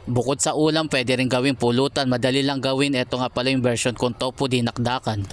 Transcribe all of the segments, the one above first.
Bukod sa ulam, pwede rin gawing pulutan. Madali lang gawin. Ito nga pala yung version kong tofu dinakdakan.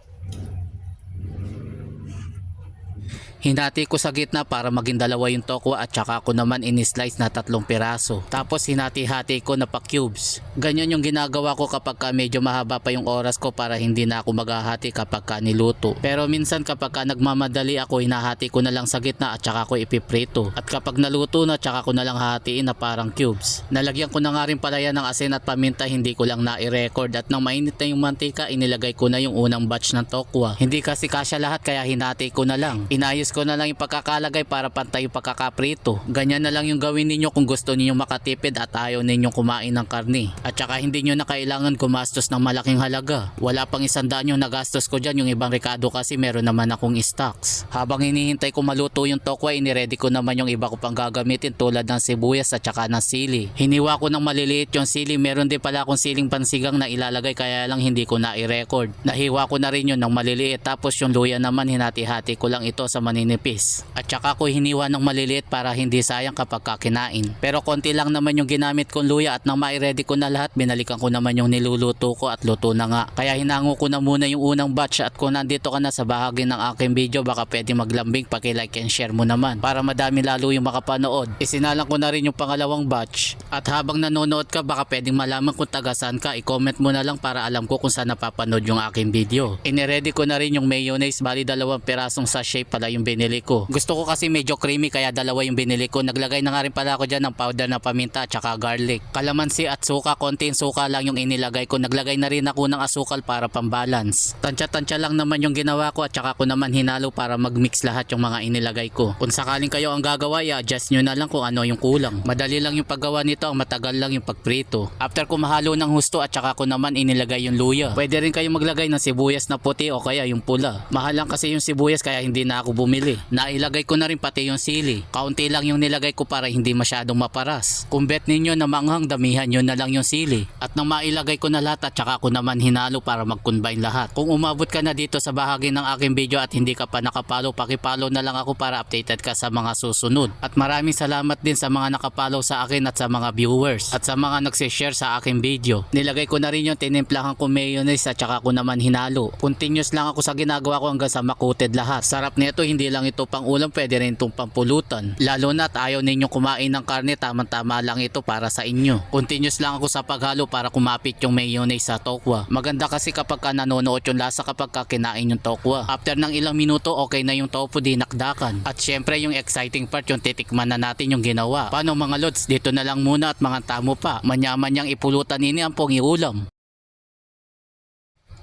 Hinati ko sa gitna para maging dalawa yung tokwa at saka ko naman in-slice na 3 piraso. Tapos hinati-hati ko na pa cubes. Ganyan yung ginagawa ko kapag medyo mahaba pa yung oras ko para hindi na ako maghahati kapag niluto. Pero minsan kapag nagmamadali ako, hinahati ko na lang sa gitna at saka ko ipiprito. At kapag naluto na, saka ko na lang hatiin na parang cubes. Nalagyan ko na nga rin pala yan ng asin at paminta, hindi ko lang na-i-record. At nang mainit na yung mantika, inilagay ko na yung unang batch ng tokwa. Hindi kasi kasya lahat kaya hinati ko na lang. Inayos ko na lang yung pagkakalagay para pantay yung pagkakaprito. Ganyan na lang yung gawin ninyo kung gusto ninyong makatipid at ayaw ninyong kumain ng karne. At saka hindi nyo na kailangan gumastos ng malaking halaga. Wala pang 100 yung nagastos ko dyan, yung ibang rekado kasi meron naman akong stocks. Habang hinihintay ko maluto yung tokwa, iniready ko naman yung iba ko pang gagamitin tulad ng sibuyas at saka ng sili. Hiniwa ko ng maliliit yung sili, meron din pala akong siling pansigang na ilalagay kaya lang hindi ko na i-record. Nahiwa ko na rin yun ng maliliit, tapos yung luya naman hinati-hati ko lang ito sa maninipis. At saka ko hiniwa ng maliliit para hindi sayang kapag kinain. Pero konti lang naman yung ginamit kong luya at nang ma-ready ko na lahat, binalikan ko naman yung niluluto ko at luto na nga. Kaya hinango ko na muna yung unang batch at kung nandito ka na sa bahagi ng aking video, baka pwede maglambing, paki-like and share mo naman para madami lalo yung makapanood. Isinalang ko na rin yung pangalawang batch at habang nanonood ka, baka pwedeng malaman kung taga saan ka, i-comment mo na lang para alam ko kung saan napapanood yung aking video. Iniready ko na rin yung mayonnaise, bali 2 pirasong sachet pala yung binili ko. Gusto ko kasi medyo creamy kaya 2 yung binili ko. Naglagay na nga rin pala ako dyan ng powder na paminta at saka garlic. Kalamansi at suka, konting suka lang yung inilagay ko. Naglagay na rin ako ng asukal para pambalance. Tansya-tansya lang naman yung ginawa ko at saka ko naman hinalo para magmix lahat yung mga inilagay ko. Kung sakaling kayo ang gagawa, i-adjust nyo na lang kung ano yung kulang. Madali lang yung paggawa nito, ang matagal lang yung pagprito. After ko mahalo ng husto at saka ko naman inilagay yung luya. Pwede rin kayo maglagay ng sibuyas na puti o kaya yung pula. Mahal lang kasi yung sibuyas kaya hindi na ako bumili. Nailagay ko na rin pati yung sili. Kaunti lang yung nilagay ko para hindi masyadong maparas. Kung bet ninyo na manghang, damihan nyo na lang yung sili. At nang mailagay ko na lahat at saka ko naman hinalo para mag-combine lahat. Kung umabot ka na dito sa bahagi ng aking video at hindi ka pa nakapalo, pakipalo na lang ako para updated ka sa mga susunod. At maraming salamat din sa mga nakapalo sa akin at sa mga viewers at sa mga nagsishare sa aking video. Nilagay ko na rin yung tinimplahan ko mayonnaise at saka ko naman hinalo. Continuous lang ako sa ginagawa ko hanggang sa makuted lahat. Sarap nito, hindi lang ito pang ulam, pwede rin itong pampulutan. Lalo na't ayaw ninyo kumain ng karne, tamang-tama lang ito para sa inyo. Continuous lang ako sa paghalo para kumapit yung mayonnaise sa tokwa. Maganda kasi kapag nanonood yung lasa kapag kinain yung tokwa. After ng ilang minuto, okay na yung tofu dinakdakan. At syempre yung exciting part, yung titikman na natin yung ginawa. Paano mga lods, dito na lang muna at mga tamo pa. Manyaman niyang ipulutan nini ang pong iulam.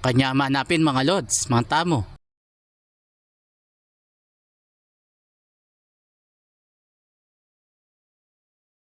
Kanya manapin mga lods, mga tamo.